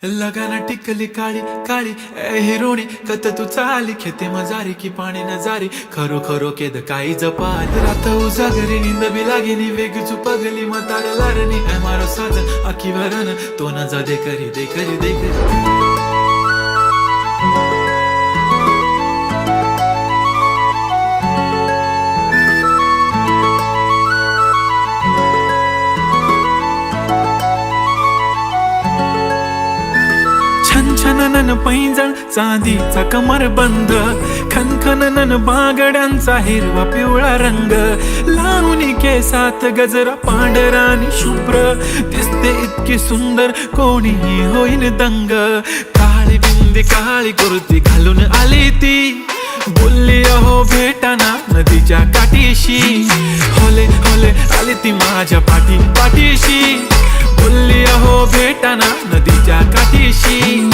लगाना टिकली काळी काळी ए हिरोणी कत तू चाली खेते मजारी की पाणी न जारी खरो खरो केद काही जपाल रात उजागरी निंद बी लागेनी वेग चुपगली मतार लारणी ए मारो साज आखी भरन तो न जा दे करी दे करी दे करी छनछनन पैंजण चांदीचा कमरबंद खनखनन बागड्यांचा हिरवा पिवळा रंग लावणी केसात गजरा पांढरा आणि शुभ्र दिसते इतकी सुंदर कोणीही होईन दंग काळी बिंदी काळी कुर्ती घालून आली ती बोलली अहो भेटाना नदीच्या काठीशी होले होले आली ती माझ्या पाठीशी बोलली अहो भेटाना नदीच्या काठीशी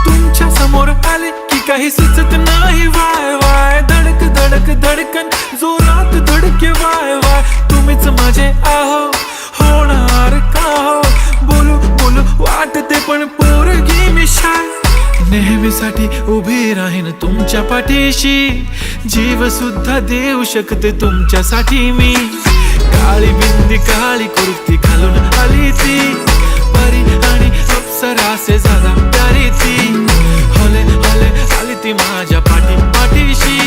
तुमच्या समोर आले की काही सुचत नाही वाय वाय धडक धडक धडकन जोरात धडके वाय वाय तुम्हीच माझे आहो होणार का हो बोलू बोलू वाटते पण पोरगी मी शाय नेहमीसाठी उभी राहीन तुमच्या पाठीशी जीव सुद्धा देऊ शकते तुमच्यासाठी मी काळी बिंदी काळी कुर्ती घालून आली ती परी आणि अप्सरासे झाला प्यारी ती होले होले आली ती माझ्या पाठीशी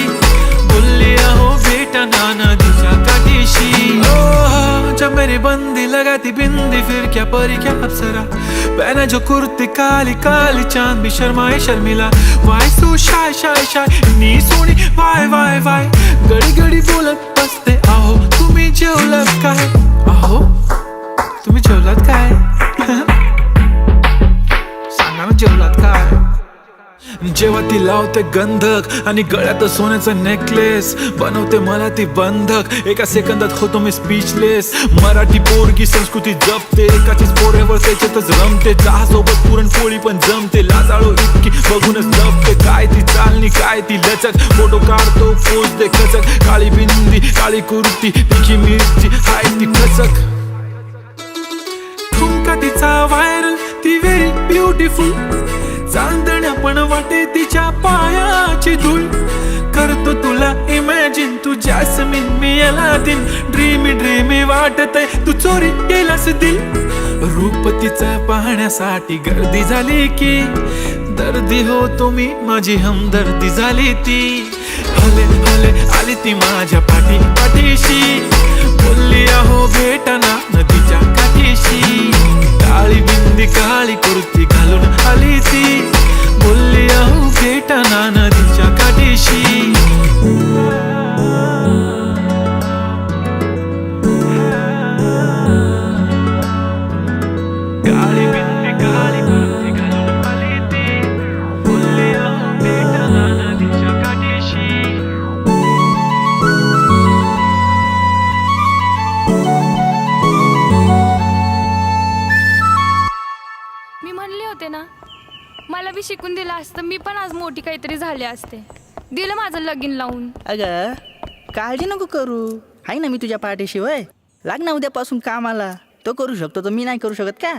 बोलली अहो भेटना नदीच्या काठीशी जब मेरी बंदी लगाती बिंदी फिर क्या परी क्या अप्सरा पहना जो कुर्ती काली काली चांद भी शर्माए शर्मिला why so shy shy shy नी सोनी वाय वाय वाय गडी गडी बोलत बसते अहो तुम्ही जेवलात काय अहो तुम्ही जेवलात काय सांगा ना जेवलात काय जेव्हा ती लावते गंधक आणि गळ्यात सोन्याचा नेकलेस बनवते मला ती बंधक एका सेकंदात होतो मी स्पीचलेस मराठी पोरगी संस्कृती जपते एकाचीच पोरेवर त्याच्यातच रमते चहासोबत पुरणपोळी पण जमते लाजाळू इतकी बघूनच लपते काय ती चालणी काय ती लचक फोटो काढतो पोज दे खचक काळी बिंदी काळी कुर्ती तिखी मिरची हाय ती खचक ठुमका तिचा व्हायरल ती व्हेरी ब्युटिफुल चांदण्या पण वाटे तिच्या पायाची धूळ करतो तुला इमॅजिन तू जॅस्मिन मी अलादीन ड्रीमी ड्रीमी वाटतय तू चोरी केलास दिल रूप तिचं पाहण्यासाठी गर्दी झाली की दर्दी हो तुम्ही माझी हमदर्दी झाली ती हले हले आली ती माझ्या पाठीशी बोलली अहो भेटना नदीच्या काठीशी काळी बिंदी काळी कुर्ती घालून आली ती बोलली अहो भेटना नदीच्या काठीशी काळी बिंदी काळी कुर्ती घालून आली ती बोलली अहो भेटना नदीच्या काठीशी मी म्हणले होते ना मला बी शिकून दिलं असतं मी पण आज मोठी काहीतरी झाले असते दिलं माझं लगीन लावून अगं काळजी नको करू आहे ना मी तुझ्या पाठीशी वय लाग ना उद्यापासून कामाला तो करू शकतो तर मी नाही करू शकत का